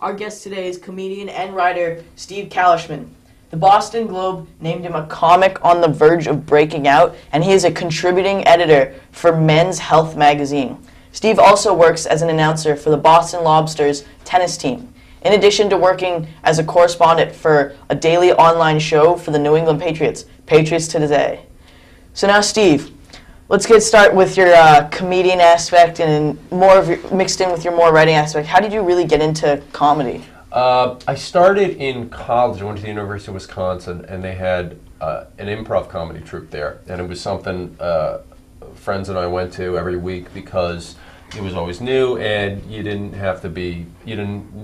Our guest today is comedian and writer Steve Calechman. The Boston Globe named him a comic on the verge of breaking out, and he is a contributing editor for Men's Health magazine. Steve also works as an announcer for the Boston Lobsters tennis team, in addition to working as a correspondent for a daily online show for the New England Patriots, Patriots Today. So now, Steve, let's get started with your comedian aspect and more of your, mixed in with your more writing aspect. How did you really get into comedy? I started in college. I went to the University of Wisconsin, and they had an improv comedy troupe there, and it was something friends and I went to every week because it was always new, and you didn't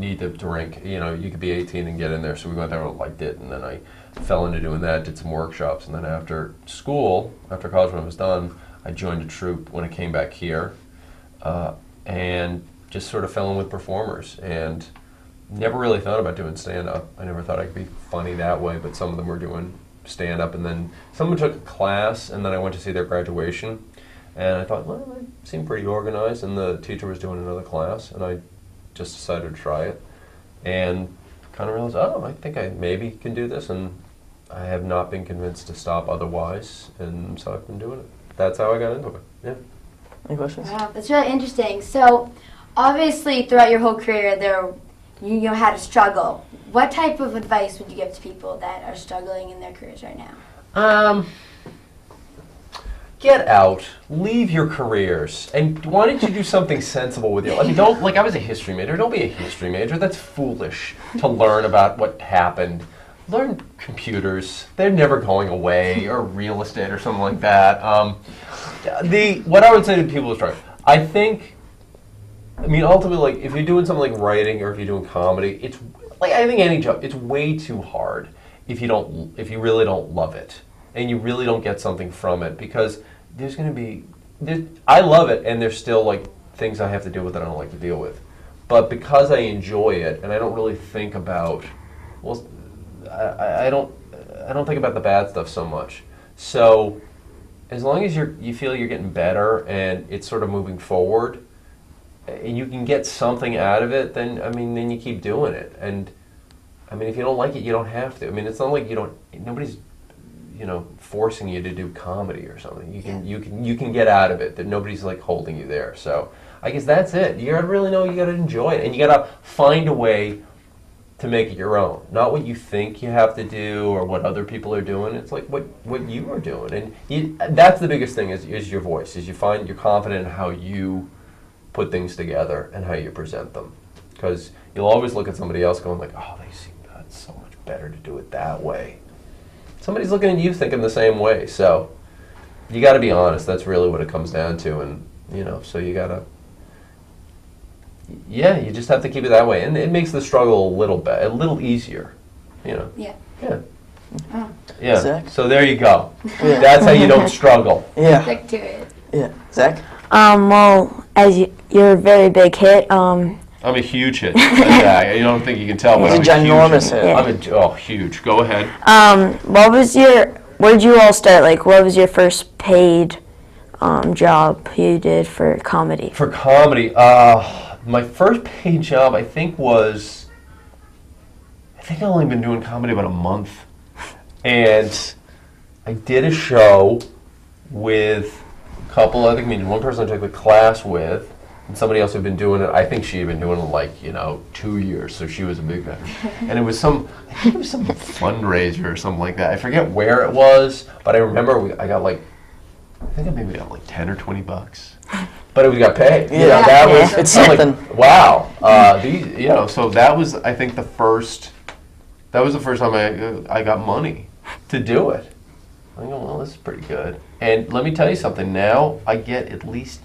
need to drink. You know, you could be 18 and get in there. So we went there and liked it, and then I fell into doing that, did some workshops, and then after college when I was done, I joined a troupe when I came back here, and just sort of fell in with performers, and never really thought about doing stand-up. I never thought I could be funny that way, but some of them were doing stand-up, and then someone took a class, and then I went to see their graduation, and I thought, well, they seem pretty organized, and the teacher was doing another class, and I just decided to try it, and kind of realized, oh, I think I maybe can do this, and I have not been convinced to stop otherwise, and so I've been doing it. That's how I got into it. Yeah. Any questions? Wow, that's really interesting. So, obviously, throughout your whole career, you had to struggle. What type of advice would you give to people that are struggling in their careers right now? Get out, leave your careers, and why don't you do something sensible with your life? I mean, I was a history major. Don't be a history major. That's foolish to learn about what happened. Learn computers. They're never going away, or real estate or something like that. What I would say to people who struggle, I mean, ultimately, like, if you're doing something like writing or if you're doing comedy, it's like, I think any job, it's way too hard if you really don't love it and you really don't get something from it, because I love it, and there's still like things I have to deal with that I don't like to deal with. But because I enjoy it and I don't really think about, well, I don't think about the bad stuff so much. So as long as you feel you're getting better and it's sort of moving forward, and you can get something out of it, then you keep doing it. And I mean, if you don't like it, you don't have to. I mean, it's not like nobody's forcing you to do comedy or something. You can get out of it. That nobody's like holding you there. So I guess that's it. You gotta really know. You gotta enjoy it, and you gotta find a way to make it your own. Not what you think you have to do or what other people are doing. It's like what you are doing, and that's the biggest thing is your voice. Is you're confident in how you put things together and how you present them, because you'll always look at somebody else going like, oh, that's so much better to do it that way. Somebody's looking at you thinking the same way, so you got to be honest. That's really what it comes down to, and so you just have to keep it that way, and it makes the struggle a little easier, Yeah. Oh. Yeah. Zach? So there you go. Yeah. That's how you don't struggle. Yeah. Stick to it. Yeah. Zach? Well, as you're a very big hit, I'm a huge hit. You don't think you can tell, but He's I'm a ginormous hit. I'm huge. Go ahead. where did you all start? Like, what was your first paid job you did for comedy? For comedy, my first paid job, I think I've only been doing comedy about a month. And I did a show with a couple other comedians. One person I took the class with, and somebody else who'd been doing it. I think she had been doing it 2 years, so she was a big guy. And it was some fundraiser or something like that. I forget where it was, but I remember I maybe got like $10 or $20. But we got paid. It's something. Like, wow. So that was, I think, the first time I got money to do it. I go, well, this is pretty good. And let me tell you something. Now I get at least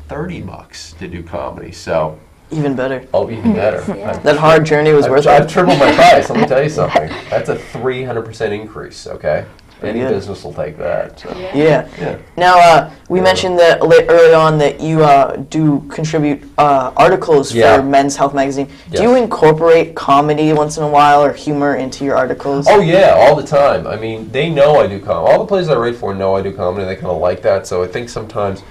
$30 to do comedy. So Even better. Oh, even better. Yeah. That hard journey was worth it. I've tripled my price. Let me tell you something. That's a 300% increase. Okay. Any business will take that. So. Yeah. Now, we mentioned that early on that you do contribute articles for Men's Health magazine. Yes. Do you incorporate comedy once in a while or humor into your articles? Oh yeah, all the time. I mean, they know I do comedy. All the places I write for know I do comedy. They kind of like that. So I think sometimes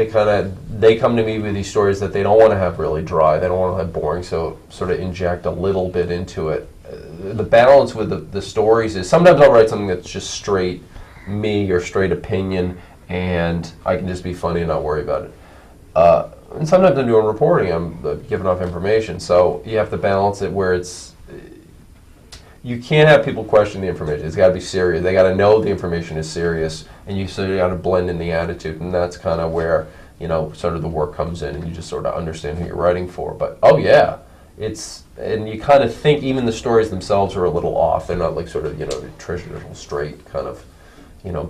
they come to me with these stories that they don't want to have really dry, they don't want to have boring, so sort of inject a little bit into it. The balance with the stories is sometimes I'll write something that's just straight me or straight opinion, and I can just be funny and not worry about it. And sometimes I'm doing reporting, I'm giving off information, so you have to balance it where you can't have people question the information. It's got to be serious. They got to know the information is serious, and you got to blend in the attitude, and that's kind of where, sort of the work comes in, and you just sort of understand who you're writing for. But, oh yeah, and you kind of think even the stories themselves are a little off. They're not like sort of, the traditional straight kind of,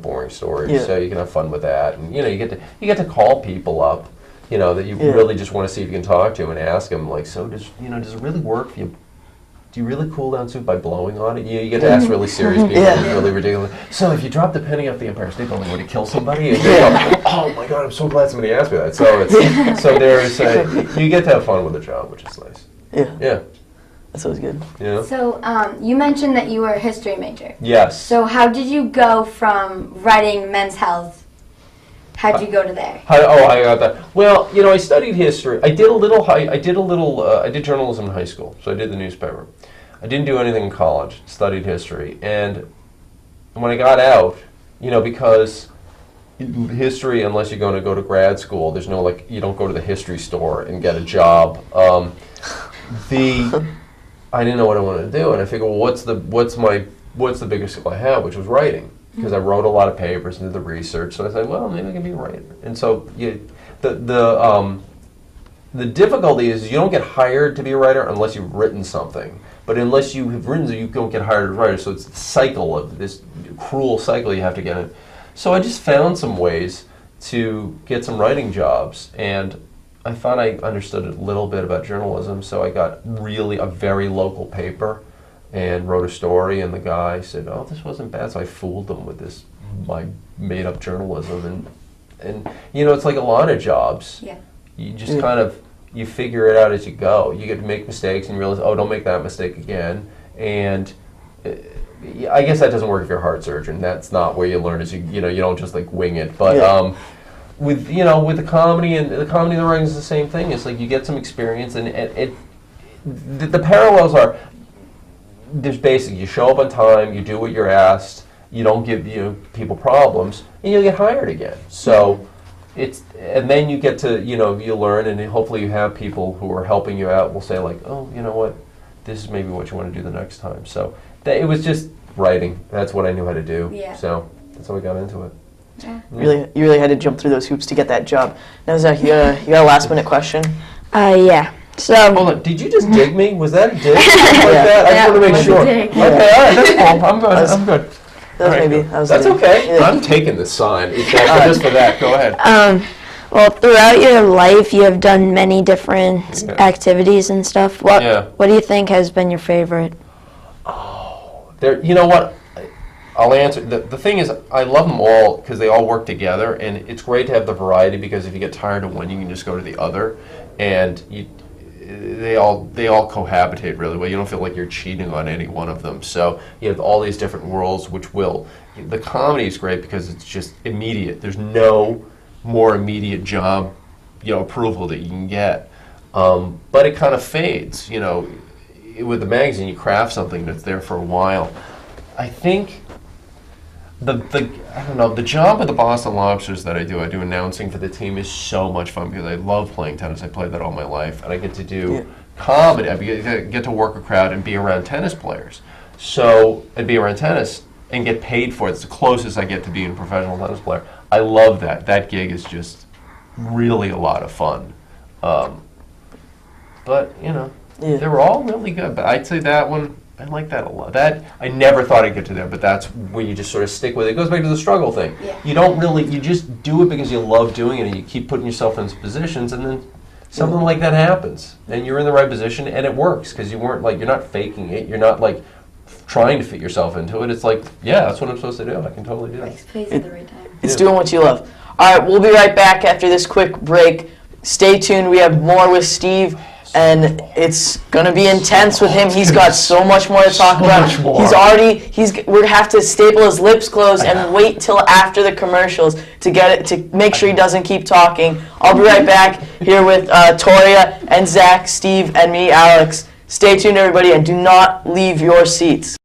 boring stories. Yeah. So you can have fun with that, and, you get to call people up, that you really just want to see if you can talk to and ask them, like, so does it really work for you? Do you really cool down soup by blowing on it? You get to ask really serious people. Yeah. It's really ridiculous. So if you drop the penny off the Empire State Building, would it kill somebody? And they go, oh my God, I'm so glad somebody asked me that. So there's you get to have fun with the job, which is nice. Yeah. Yeah. That's always good. Yeah. So you mentioned that you were a history major. Yes. So how did you go from writing Men's Health? How did you go to there? I got that. Well, I studied history. I did journalism in high school, so I did the newspaper. I didn't do anything in college. Studied history, and when I got out, because history, unless you're going to go to grad school, there's no you don't go to the history store and get a job. I didn't know what I wanted to do, and I figured, well, what's the biggest skill I have, which was writing. Because I wrote a lot of papers and did the research, so I said, well, maybe I can be a writer. And so the difficulty is you don't get hired to be a writer unless you've written something. But unless you have written, you don't get hired as a writer. So it's the cycle of this cruel cycle you have to get in. So I just found some ways to get some writing jobs, and I thought I understood a little bit about journalism. So I got really a very local paper and wrote a story, and the guy said, oh, this wasn't bad, so I fooled them with this, my made-up journalism, and it's like a lot of jobs. Yeah. You just kind of, you figure it out as you go. You get to make mistakes, and you realize, oh, don't make that mistake again, and I guess that doesn't work if you're a heart surgeon. That's not where you learn, is you don't just wing it, but with the comedy and the writing is the same thing. It's like you get some experience, and the parallels are, there's you show up on time, you do what you're asked, you don't give people problems, and you'll get hired again. So and then you get to, you learn, and hopefully you have people who are helping you out will say oh, you know what, this is maybe what you want to do the next time. So it was just writing. That's what I knew how to do. Yeah. So that's how I got into it. Yeah. You really had to jump through those hoops to get that job. Now, Zach, you got a last minute question? Yeah. So Hold on, did you just dig me? Was that a dig? That? I just want to make sure. dig. Okay, all right, that's cool. I'm good. I'm good. That's okay. Yeah. I'm taking the sign. Just for that. Go ahead. well, throughout your life, you have done many different activities and stuff. What do you think has been your favorite? You know what? I'll answer. The thing is, I love them all because they all work together, and it's great to have the variety, because if you get tired of one, you can just go to the other, and they all cohabitate really well. You don't feel like you're cheating on any one of them. So you have all these different worlds, the comedy is great because it's just immediate. There's no more immediate job, approval that you can get. But it kind of fades, with the magazine, you craft something that's there for a while. I think the job of the Boston Lobsters that I do announcing for the team, is so much fun because I love playing tennis. I played that all my life, and I get to do comedy. I get to work a crowd and be around tennis players. So, and be around tennis and get paid for it. It's the closest I get to being a professional tennis player. I love that. That gig is just really a lot of fun. But, they were all really good. But I'd say that one, I like that a lot. That, I never thought I'd get to there, but that's where you just sort of stick with it. It goes back to the struggle thing. Yeah. You just do it because you love doing it, and you keep putting yourself in those positions, and then something like that happens, and you're in the right position, and it works, because you're not faking it. You're not trying to fit yourself into it. It's that's what I'm supposed to do. I can totally do that. Plays at the right time. It's doing what you love. All right, we'll be right back after this quick break. Stay tuned. We have more with Steve and it's gonna be intense with him. He's got so much more to talk about. much more. We're gonna have to staple his lips closed and wait till after the commercials to get it, to make sure he doesn't keep talking. I'll be right back here with Toria and Zach, Steve, and me, Alex. Stay tuned, everybody, and do not leave your seats.